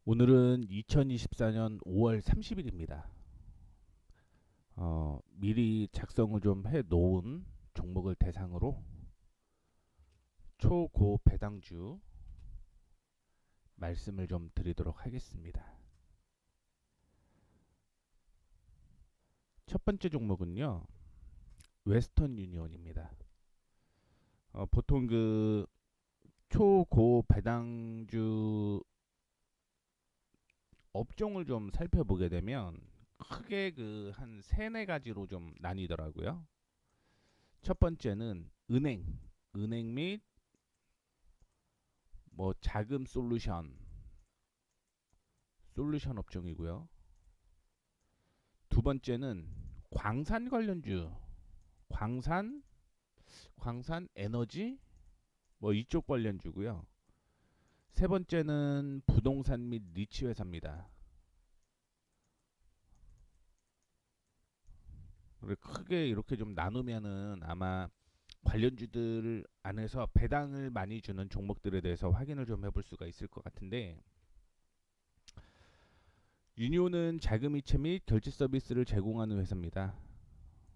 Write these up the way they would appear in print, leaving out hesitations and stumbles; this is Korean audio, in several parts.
오늘은 2024년 5월 30일입니다. 미리 작성을 좀 해 놓은 종목을 대상으로 초고 배당주 말씀을 좀 드리도록 하겠습니다. 첫 번째 종목은요, 웨스턴 유니온입니다. 보통 그 초고 배당주 업종을 좀 살펴보게 되면 크게 그 한 세네 가지로 좀 나뉘더라고요. 첫 번째는 은행 및 뭐 자금 솔루션 업종이고요. 두 번째는 광산 관련주, 광산, 광산 에너지 뭐 이쪽 관련주고요. 세 번째는 부동산 및 리츠 회사입니다. 크게 이렇게 좀 나누면은 아마 관련주들 안에서 배당을 많이 주는 종목들에 대해서 확인을 좀 해볼 수가 있을 것 같은데, 유니온은 자금 이체 및 결제 서비스를 제공하는 회사입니다.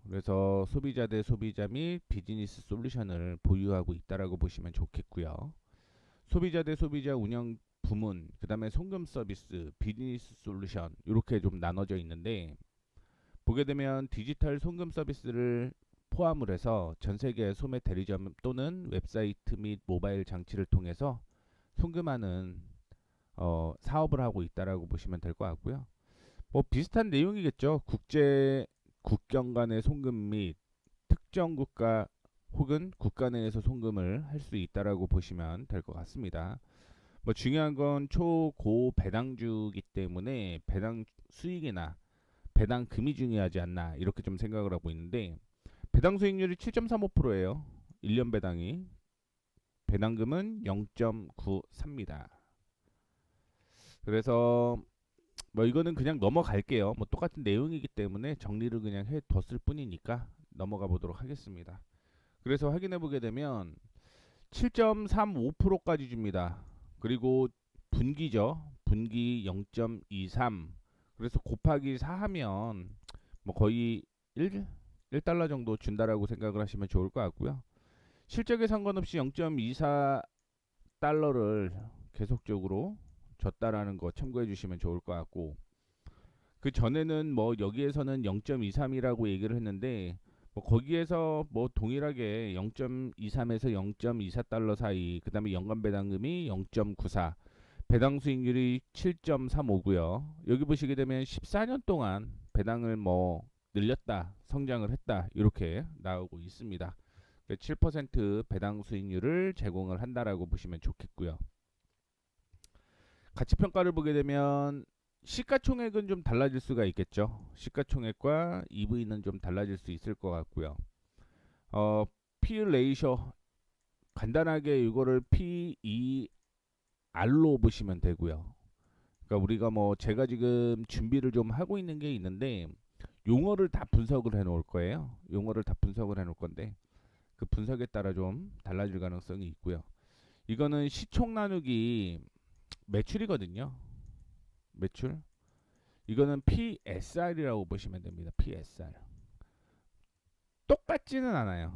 그래서 소비자 대 소비자 및 비즈니스 솔루션을 보유하고 있다라고 보시면 좋겠고요. 소비자 대 소비자 운영 부문, 그 다음에 송금 서비스, 비즈니스 솔루션 이렇게 좀 나눠져 있는데, 보게 되면 디지털 송금 서비스를 포함을 해서 전 세계 소매 대리점 또는 웹사이트 및 모바일 장치를 통해서 송금하는 사업을 하고 있다라고 보시면 될 것 같고요. 뭐 비슷한 내용이겠죠. 국경 간의 송금 및 특정 국가 혹은 국가 내에서 송금을 할 수 있다라고 보시면 될 것 같습니다. 뭐 중요한 건 초고 배당주기 때문에 배당 수익이나 배당금이 중요하지 않나 이렇게 좀 생각을 하고 있는데, 배당 수익률이 7.35%예요. 1년 배당이. 배당금은 0.93입니다. 그래서 뭐 이거는 그냥 넘어갈게요. 뭐 똑같은 내용이기 때문에 정리를 그냥 해뒀을 뿐이니까 넘어가 보도록 하겠습니다. 그래서 확인해 보게 되면 7.35%까지 줍니다. 그리고 분기죠. 분기 0.23. 그래서 곱하기 4 하면 뭐 거의 1달러 정도 준다라고 생각을 하시면 좋을 것 같고요. 실적에 상관없이 0.24달러를 계속적으로 줬다라는 거 참고해 주시면 좋을 것 같고, 그 전에는 뭐 여기에서는 0.23이라고 얘기를 했는데, 뭐 거기에서 뭐 동일하게 0.23에서 0.24달러 사이, 그다음에 연간 배당금이 0.94, 배당 수익률이 7.35고요. 여기 보시게 되면 14년 동안 배당을 뭐 늘렸다, 성장을 했다 이렇게 나오고 있습니다. 7% 배당 수익률을 제공을 한다라고 보시면 좋겠고요. 가치 평가를 보게 되면 시가총액은 좀 달라질 수가 있겠죠. 시가총액과 EV는 좀 달라질 수 있을 것 같고요. 어, P 레이셔 간단하게 이거를 PER로 보시면 되고요. 그러니까 우리가 뭐 제가 지금 준비를 좀 하고 있는 게 있는데, 용어를 다 분석을 해 놓을 거예요. 용어를 다 분석을 해 놓을 건데 그 분석에 따라 좀 달라질 가능성이 있고요. 이거는 시총 나누기 매출이거든요. 매출. 이거는 PSR이라고 보시면 됩니다. PSR. 똑같지는 않아요.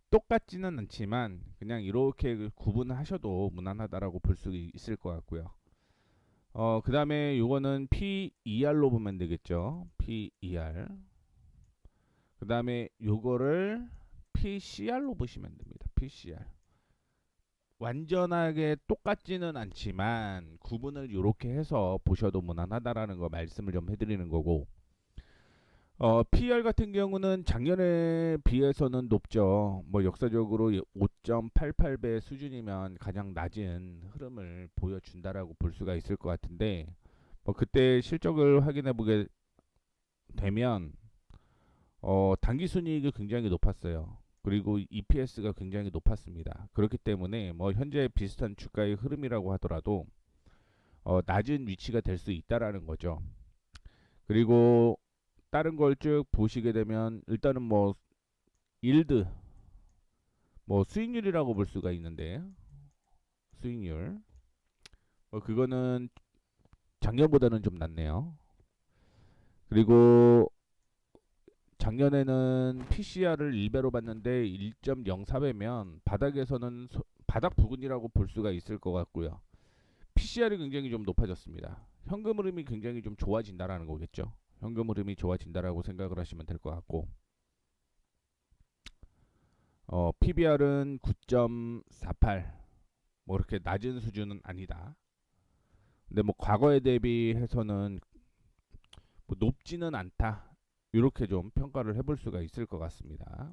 똑같지는 않지만 그냥 이렇게 구분하셔도 무난하다라고 볼 수 있을 것 같고요. 그 다음에 요거는 PER로 보면 되겠죠. PER. 그 다음에 요거를 PCR로 보시면 됩니다. PCR. 완전하게 똑같지는 않지만 구분을 이렇게 해서 보셔도 무난하다라는 거 말씀을 좀 해드리는 거고, PER 같은 경우는 작년에 비해서는 높죠. 뭐 역사적으로 5.88배 수준이면 가장 낮은 흐름을 보여준다라고 볼 수가 있을 것 같은데, 뭐 그때 실적을 확인해 보게 되면 단기 순이익이 굉장히 높았어요. 그리고 EPS가 굉장히 높았습니다. 그렇기 때문에 뭐 현재 비슷한 주가의 흐름이라고 하더라도 낮은 위치가 될 수 있다라는 거죠. 그리고 다른 걸 쭉 보시게 되면 일단은 뭐 일드 뭐 수익률이라고 볼 수가 있는데, 수익률 그거는 작년보다는 좀 낫네요. 그리고 작년에는 PCR을 1배로 봤는데 1.04배면 바닥에서는 바닥 부근이라고 볼 수가 있을 것 같고요. PCR이 굉장히 좀 높아졌습니다. 현금 흐름이 굉장히 좀 좋아진다라는 거겠죠. 현금 흐름이 좋아진다라고 생각을 하시면 될 것 같고, PBR은 9.48, 뭐 이렇게 낮은 수준은 아니다. 근데 뭐 과거에 대비해서는 뭐 높지는 않다. 이렇게 좀 평가를 해볼 수가 있을 것 같습니다.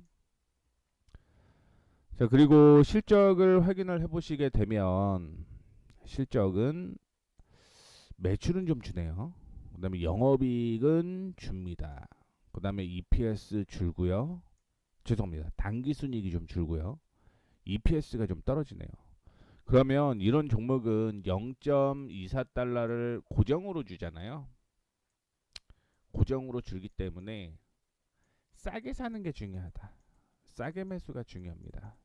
자, 그리고 실적을 확인을 해보시게 되면 실적은 매출은 좀 주네요. 그다음에 영업이익은 줍니다. 그다음에 EPS 줄고요. 죄송합니다. 당기순이익이 좀 줄고요. EPS가 좀 떨어지네요. 그러면 이런 종목은 0.24달러를 고정으로 주잖아요. 고정으로 주기 때문에 싸게 사는 게 중요하다. 싸게 매수가 중요합니다.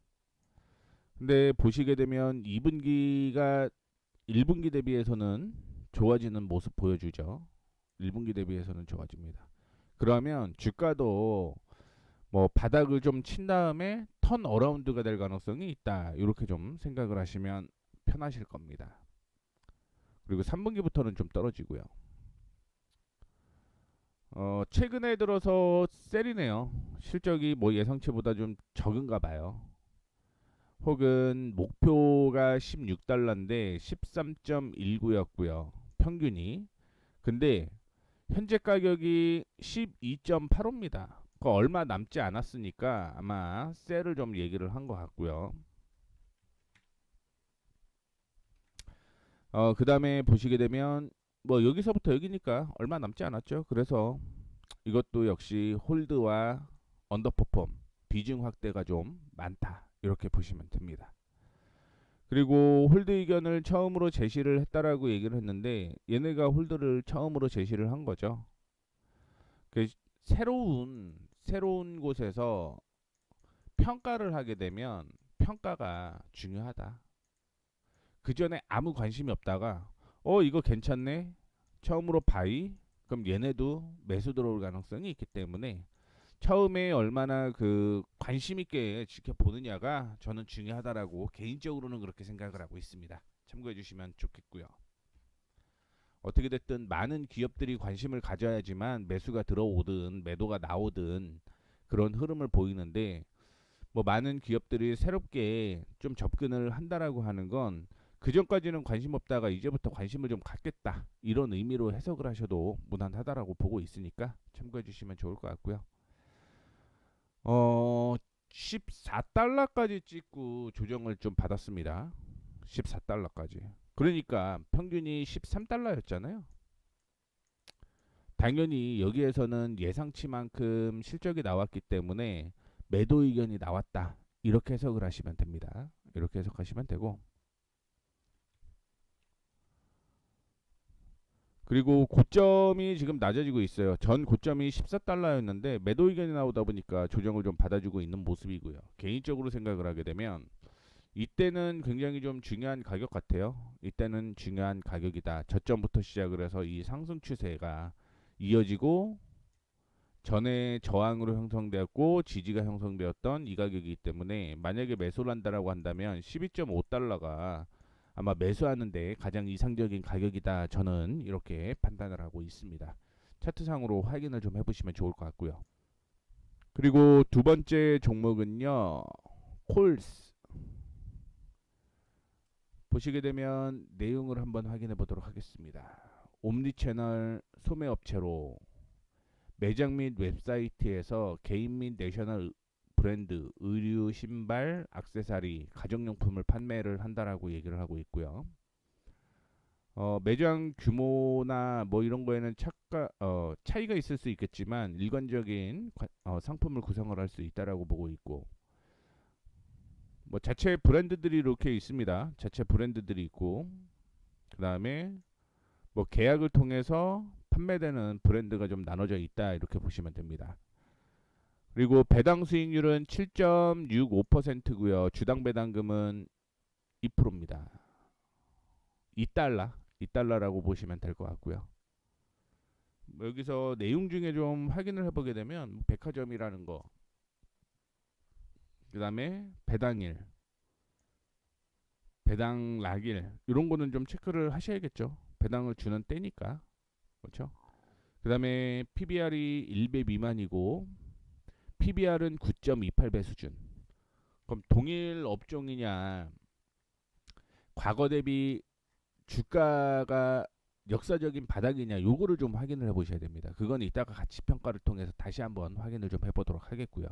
근데 보시게 되면 2분기가 1분기 대비해서는 좋아지는 모습 보여주죠. 1분기 대비해서는 좋아집니다. 그러면 주가도 뭐 바닥을 좀 친 다음에 턴 어라운드가 될 가능성이 있다. 이렇게 좀 생각을 하시면 편하실 겁니다. 그리고 3분기부터는 좀 떨어지고요. 최근에 들어서 셀이네요. 실적이 뭐 예상치보다 좀 적은가 봐요. 혹은 목표가 16달러인데 13.19였고요. 평균이. 근데 현재 가격이 12.85입니다. 그 얼마 남지 않았으니까 아마 셀을 좀 얘기를 한 것 같고요. 그 다음에 보시게 되면 뭐 여기서부터 여기니까 얼마 남지 않았죠. 그래서 이것도 역시 홀드와 언더퍼폼 비중 확대가 좀 많다. 이렇게 보시면 됩니다. 그리고 홀드 의견을 처음으로 제시를 했다라고 얘기를 했는데 얘네가 홀드를 처음으로 제시를 한 거죠. 그 새로운 곳에서 평가를 하게 되면 평가가 중요하다. 그 전에 아무 관심이 없다가 이거 괜찮네. 처음으로 바이. 그럼 얘네도 매수 들어올 가능성이 있기 때문에 처음에 얼마나 그 관심 있게 지켜보느냐가 저는 중요하다라고 개인적으로는 그렇게 생각을 하고 있습니다. 참고해 주시면 좋겠고요. 어떻게 됐든 많은 기업들이 관심을 가져야지만 매수가 들어오든 매도가 나오든 그런 흐름을 보이는데 뭐 많은 기업들이 새롭게 좀 접근을 한다라고 하는 건 그전까지는 관심 없다가 이제부터 관심을 좀 갖겠다 이런 의미로 해석을 하셔도 무난하다라고 보고 있으니까 참고해 주시면 좋을 것 같고요. 어 14달러까지 찍고 조정을 좀 받았습니다. 14달러까지. 그러니까 평균이 13달러였잖아요. 당연히 여기에서는 예상치만큼 실적이 나왔기 때문에 매도 의견이 나왔다. 이렇게 해석을 하시면 됩니다. 이렇게 해석하시면 되고, 그리고 고점이 지금 낮아지고 있어요. 전 고점이 14달러였는데 매도 의견이 나오다 보니까 조정을 좀 받아주고 있는 모습이고요. 개인적으로 생각을 하게 되면 이때는 굉장히 좀 중요한 가격 같아요. 이때는 중요한 가격이다. 저점부터 시작을 해서 이 상승 추세가 이어지고 전에 저항으로 형성되었고 지지가 형성되었던 이 가격이기 때문에 만약에 매수를 한다라고 한다면 12.5달러가 아마 매수하는데 가장 이상적인 가격이다. 저는 이렇게 판단을 하고 있습니다. 차트상으로 확인을 좀 해보시면 좋을 것 같고요. 그리고 두 번째 종목은요. 콜스 보시게 되면 내용을 한번 확인해 보도록 하겠습니다. 옴니채널 소매업체로 매장 및 웹사이트에서 개인 및 내셔널 브랜드, 의류, 신발, 액세서리, 가정용품을 판매를 한다라고 얘기를 하고 있고요. 매장 규모나 뭐 이런 거에는 차이가 있을 수 있겠지만 일관적인 상품을 구성을 할 수 있다라고 보고 있고 뭐 자체 브랜드들이 이렇게 있습니다. 자체 브랜드들이 있고 그 다음에 뭐 계약을 통해서 판매되는 브랜드가 좀 나눠져 있다 이렇게 보시면 됩니다. 그리고 배당 수익률은 7.65%고요. 주당 배당금은 2%입니다. 2달러, 2달러라고 보시면 될 것 같고요. 여기서 내용 중에 좀 확인을 해보게 되면 백화점이라는 거, 그 다음에 배당일, 배당 락일 이런 거는 좀 체크를 하셔야겠죠. 배당을 주는 때니까. 그렇죠? 그 다음에 PBR이 1배 미만이고 PBR은 9.28배 수준. 그럼 동일 업종이냐, 과거 대비 주가가 역사적인 바닥이냐, 요거를 좀 확인을 해보셔야 됩니다. 그건 이따가 가치 평가를 통해서 다시 한번 확인을 좀 해보도록 하겠고요.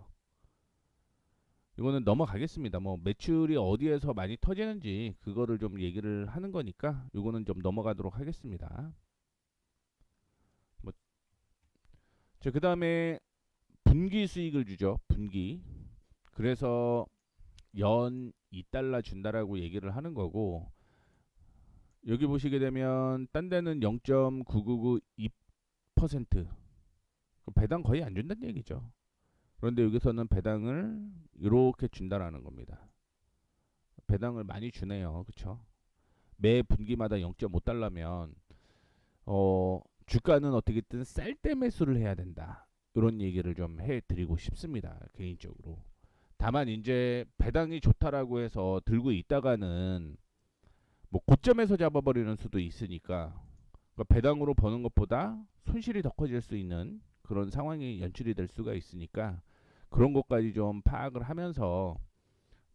이거는 넘어가겠습니다. 뭐 매출이 어디에서 많이 터지는지 그거를 좀 얘기를 하는 거니까 이거는 좀 넘어가도록 하겠습니다. 뭐, 그 다음에 분기 수익을 주죠. 분기. 그래서 연 2달러 준다라고 얘기를 하는 거고, 여기 보시게 되면 딴 데는 0.9992% 배당 거의 안 준다는 얘기죠. 그런데 여기서는 배당을 이렇게 준다라는 겁니다. 배당을 많이 주네요. 그렇죠? 매 분기마다 0.5달러면 주가는 어떻게든 쌀 때 매수를 해야 된다. 이런 얘기를 좀 해드리고 싶습니다. 개인적으로. 다만 이제 배당이 좋다라고 해서 들고 있다가는 뭐 고점에서 잡아버리는 수도 있으니까, 그러니까 배당으로 버는 것보다 손실이 더 커질 수 있는 그런 상황이 연출이 될 수가 있으니까 그런 것까지 좀 파악을 하면서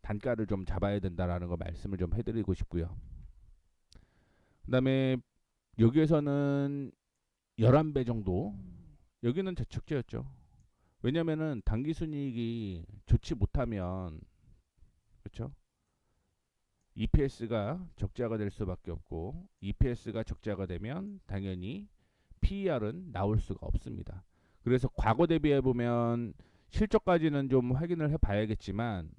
단가를 좀 잡아야 된다라는 거 말씀을 좀 해드리고 싶고요. 그다음에 여기에서는 11배 정도, 여기는 저축제였죠. 왜냐면은 단기 순이익이 좋지 못하면, 그렇죠? EPS가 적자가 될 수밖에 없고, EPS가 적자가 되면 당연히 PER은 나올 수가 없습니다. 그래서 과거 대비해 보면 실적까지는 좀 확인을 해 봐야겠지만,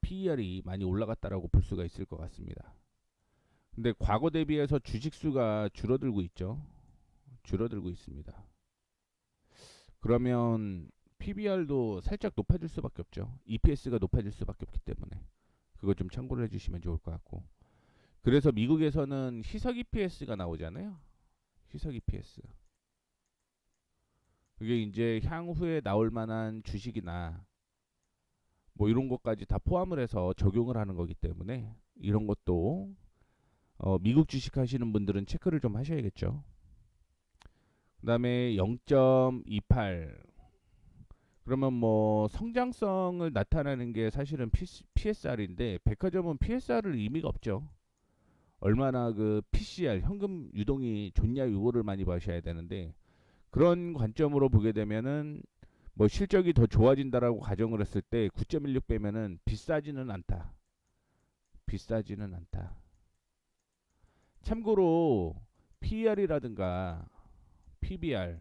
PER이 많이 올라갔다라고 볼 수가 있을 것 같습니다. 근데 과거 대비해서 주식 수가 줄어들고 있죠. 줄어들고 있습니다. 그러면 PBR도 살짝 높아질 수밖에 없죠. EPS가 높아질 수밖에 없기 때문에 그거 좀 참고를 해주시면 좋을 것 같고. 그래서 미국에서는 희석 EPS가 나오잖아요. 희석 EPS. 그게 이제 향후에 나올 만한 주식이나 뭐 이런 것까지 다 포함을 해서 적용을 하는 거기 때문에 이런 것도 미국 주식 하시는 분들은 체크를 좀 하셔야겠죠. 그다음에 0.28, 그러면 뭐 성장성을 나타내는 게 사실은 PSR인데 백화점은 PSR을 의미가 없죠. 얼마나 그 PCR 현금 유동이 좋냐 이거를 많이 보셔야 되는데, 그런 관점으로 보게 되면은 뭐 실적이 더 좋아진다라고 가정을 했을 때 9.16 빼면은 비싸지는 않다. 비싸지는 않다. 참고로 PER이라든가 PBR,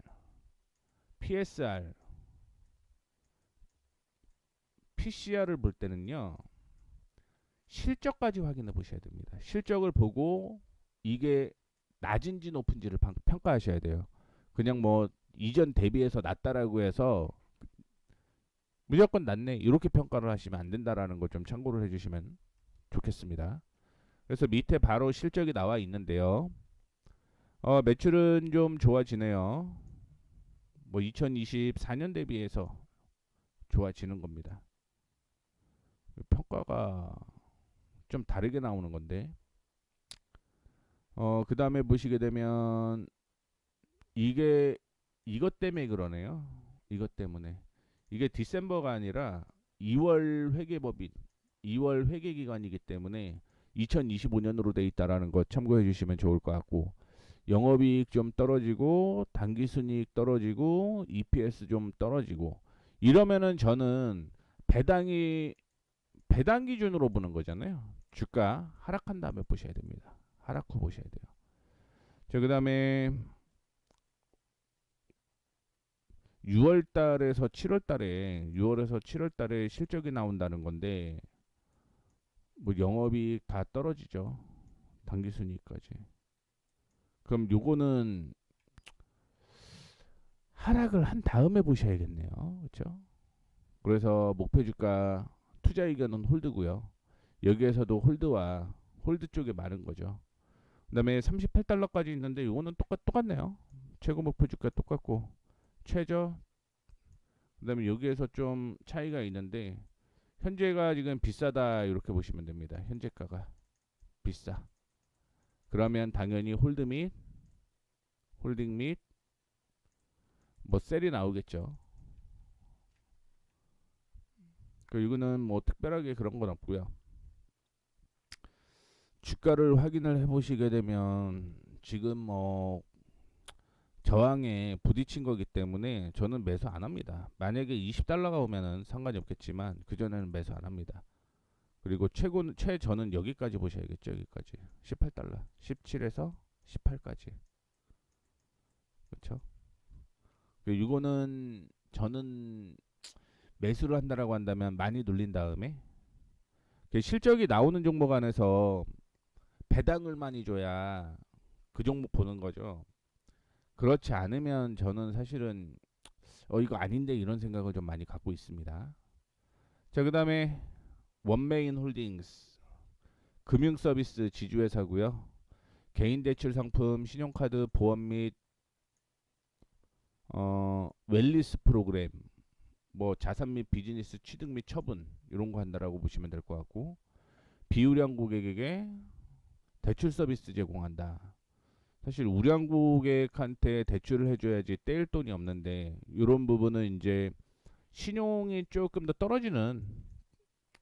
PSR, PCR을 볼 때는요, 실적까지 확인해 보셔야 됩니다. 실적을 보고 이게 낮은지 높은지를 평가하셔야 돼요. 그냥 뭐 이전 대비해서 낮다라고 해서 무조건 낮네 이렇게 평가를 하시면 안 된다라는 걸 좀 참고를 해주시면 좋겠습니다. 그래서 밑에 바로 실적이 나와 있는데요. 매출은 좀 좋아지네요. 뭐 2024년 대비해서 좋아지는 겁니다. 평가가 좀 다르게 나오는 건데, 그 다음에 보시게 되면 이게 이것 때문에 그러네요. 이것 때문에 이게 디셈버가 아니라 2월 회계법인 2월 회계 기간이기 때문에 2025년으로 돼 있다라는 거 참고해 주시면 좋을 것 같고, 영업이익 좀 떨어지고 당기순이익 떨어지고 EPS 좀 떨어지고 이러면은 저는 배당 기준으로 보는 거잖아요. 주가 하락한 다음에 보셔야 됩니다. 하락 후 보셔야 돼요. 자, 그다음에 6월에서 7월달에 실적이 나온다는 건데 뭐 영업이익 다 떨어지죠. 당기순이익까지. 그럼 요거는 하락을 한 다음에 보셔야겠네요. 그렇죠? 그래서 목표 주가 투자 의견은 홀드고요. 여기에서도 홀드 쪽에 많은 거죠. 그다음에 38달러까지 있는데 이거는 똑같네요. 최고 목표 주가 똑같고 최저. 그다음에 여기에서 좀 차이가 있는데 현재가 지금 비싸다 이렇게 보시면 됩니다. 현재가가 비싸. 그러면 당연히 홀딩 및 뭐 셀이 나오겠죠. 이거는 뭐 특별하게 그런 건 없고요. 주가를 확인을 해보시게 되면 지금 뭐 저항에 부딪힌 거기 때문에 저는 매수 안 합니다. 만약에 20달러가 오면은 상관이 없겠지만 그 전에는 매수 안 합니다. 그리고 최저는 여기까지 보셔야겠죠. 여기까지 18달러, 17에서 18까지. 그렇죠? 이거는 저는 매수를 한다라고 한다면 많이 눌린 다음에 실적이 나오는 종목 안에서 배당을 많이 줘야 그 종목 보는 거죠. 그렇지 않으면 저는 사실은 이거 아닌데 이런 생각을 좀 많이 갖고 있습니다. 자, 그다음에 원메인 홀딩스 금융 서비스 지주회사고요. 개인 대출 상품, 신용카드, 보험 및 웰리스 프로그램, 뭐 자산 및 비즈니스 취득 및 처분 이런 거 한다라고 보시면 될 것 같고, 비우량 고객에게 대출 서비스 제공한다. 사실 우량 고객한테 대출을 해줘야지 떼일 돈이 없는데 이런 부분은 이제 신용이 조금 더 떨어지는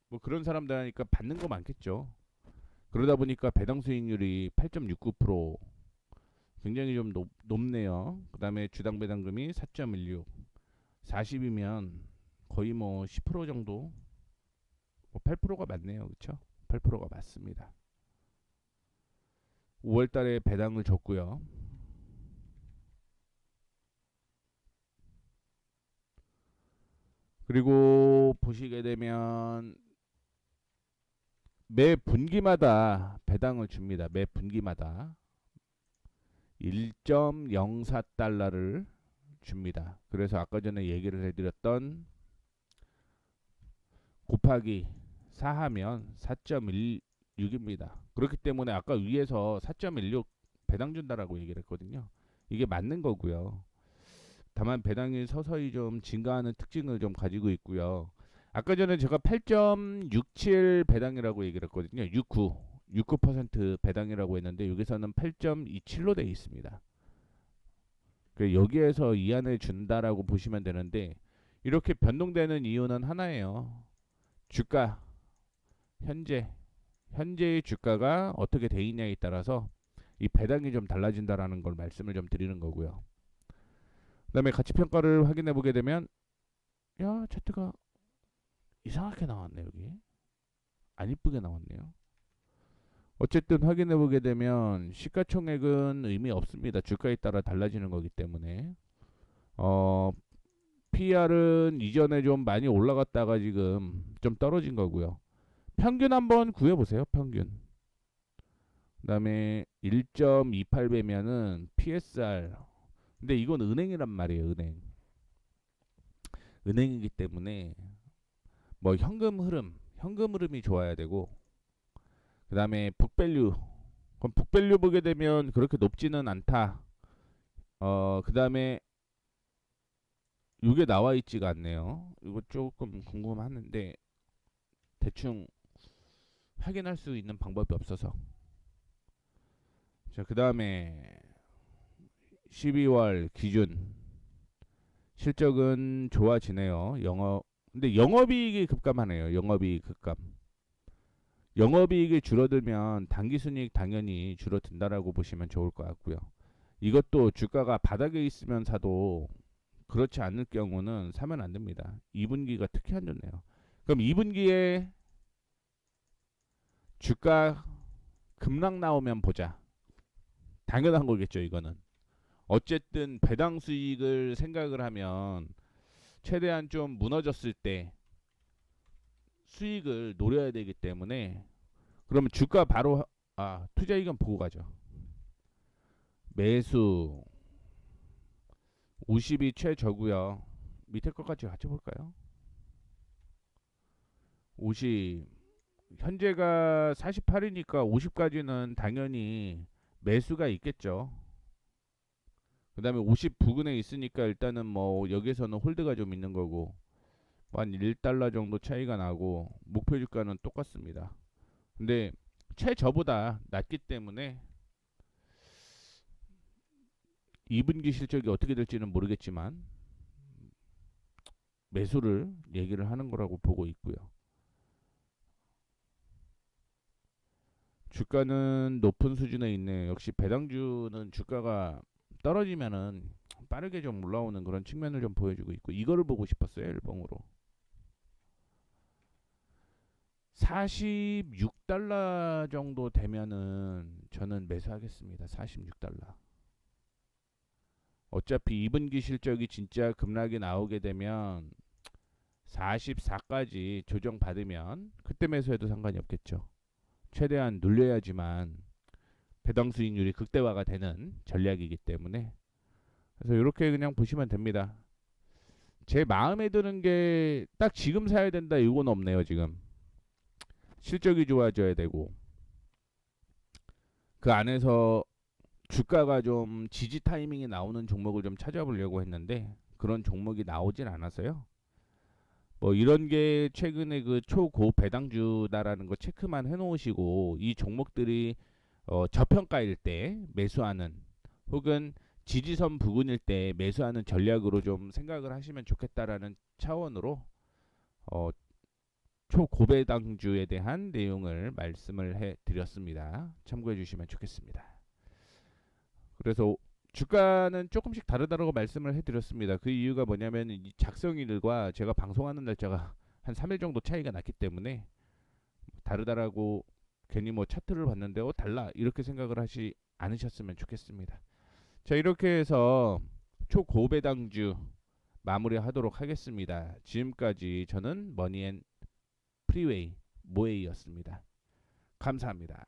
뭐 그런 사람들 하니까 받는 거 많겠죠. 그러다 보니까 배당 수익률이 8.69%, 굉장히 좀 높네요. 그 다음에 주당 배당금이 4.16, 40이면 거의 뭐 10% 정도, 뭐 8%가 맞네요. 그쵸? 8%가 맞습니다. 5월달에 배당을 줬고요. 그리고 보시게 되면 매 분기마다 배당을 줍니다. 매 분기마다 1.04달러를 줍니다. 그래서 아까 전에 얘기를 해드렸던 곱하기 4하면 4.16입니다. 그렇기 때문에 아까 위에서 4.16 배당 준다라고 얘기를 했거든요. 이게 맞는 거고요. 다만 배당이 서서히 좀 증가하는 특징을 좀 가지고 있고요. 아까 전에 제가 8.67 배당이라고 얘기를 했거든요. 69% 배당이라고 했는데 여기서는 8.27로 되어 있습니다. 여기에서 이 안에 준다라고 보시면 되는데, 이렇게 변동되는 이유는 하나예요. 주가, 현재의 주가가 어떻게 돼 있냐에 따라서 이 배당이 좀 달라진다라는 걸 말씀을 좀 드리는 거고요. 그다음에 가치 평가를 확인해 보게 되면 차트가 이상하게 나왔네. 여기 안 이쁘게 나왔네요. 어쨌든 확인해 보게 되면 시가총액은 의미 없습니다. 주가에 따라 달라지는 거기 때문에 PR은 이전에 좀 많이 올라갔다가 지금 좀 떨어진 거고요. 평균 한번 구해보세요. 평균. 그 다음에 1.28배면은 PSR. 근데 이건 은행이란 말이에요. 은행이기 때문에 뭐 현금 흐름이 좋아야 되고, 그 다음에 북밸류. 그럼 북밸류 보게 되면 그렇게 높지는 않다. 그 다음에 이게 나와 있지가 않네요. 이거 조금 궁금하는데 대충 확인할 수 있는 방법이 없어서. 자, 그 다음에 12월 기준 실적은 좋아지네요. 근데 영업이익이 급감하네요. 영업이익 급감. 영업이익이 줄어들면 당기순이익 당연히 줄어든다라고 보시면 좋을 것 같고요. 이것도 주가가 바닥에 있으면 사도 그렇지 않을 경우는 사면 안 됩니다. 2분기가 특히 안 좋네요. 그럼 2분기에 주가 급락 나오면 보자. 당연한 거겠죠, 이거는. 어쨌든 배당 수익을 생각을 하면 최대한 좀 무너졌을 때 수익을 노려야 되기 때문에, 그러면 주가 바로 투자이익은 보고 가죠. 매수 50이 최저고요. 밑에 것까지 같이 볼까요? 50 현재가 48이니까 50까지는 당연히 매수가 있겠죠. 그 다음에 50 부근에 있으니까 일단은 뭐 여기서는 홀드가 좀 있는 거고 한 1달러 정도 차이가 나고 목표 주가는 똑같습니다. 근데 최저보다 낮기 때문에 2분기 실적이 어떻게 될지는 모르겠지만 매수를 얘기를 하는 거라고 보고 있고요. 주가는 높은 수준에 있네요. 역시 배당주는 주가가 떨어지면은 빠르게 좀 올라오는 그런 측면을 좀 보여주고 있고 이거를 보고 싶었어요. 일봉으로 46달러 정도 되면은 저는 매수하겠습니다. 46달러. 어차피 2분기 실적이 진짜 급락이 나오게 되면 44까지 조정받으면 그때 매수해도 상관이 없겠죠. 최대한 눌려야지만 배당 수익률이 극대화가 되는 전략이기 때문에 그래서 이렇게 그냥 보시면 됩니다. 제 마음에 드는 게 딱 지금 사야 된다 이건 없네요. 지금 실적이 좋아져야 되고 그 안에서 주가가 좀 지지 타이밍이 나오는 종목을 좀 찾아보려고 했는데 그런 종목이 나오진 않아서요. 뭐 이런 게 최근에 그 초고 배당주다라는 거 체크만 해놓으시고 이 종목들이 저평가일 때 매수하는 혹은 지지선 부근일 때 매수하는 전략으로 좀 생각을 하시면 좋겠다라는 차원으로 어, 초고배당주에 대한 내용을 말씀을 해드렸습니다. 참고해 주시면 좋겠습니다. 그래서 주가는 조금씩 다르다고 말씀을 해드렸습니다. 그 이유가 뭐냐면 이 작성일과 제가 방송하는 날짜가 한 3일 정도 차이가 났기 때문에 다르다라고 괜히 뭐 차트를 봤는데 달라 이렇게 생각을 하시 않으셨으면 좋겠습니다. 자 이렇게 해서 초고배당주 마무리하도록 하겠습니다. 지금까지 저는 머니앤 프리웨이 모에이였습니다. 감사합니다.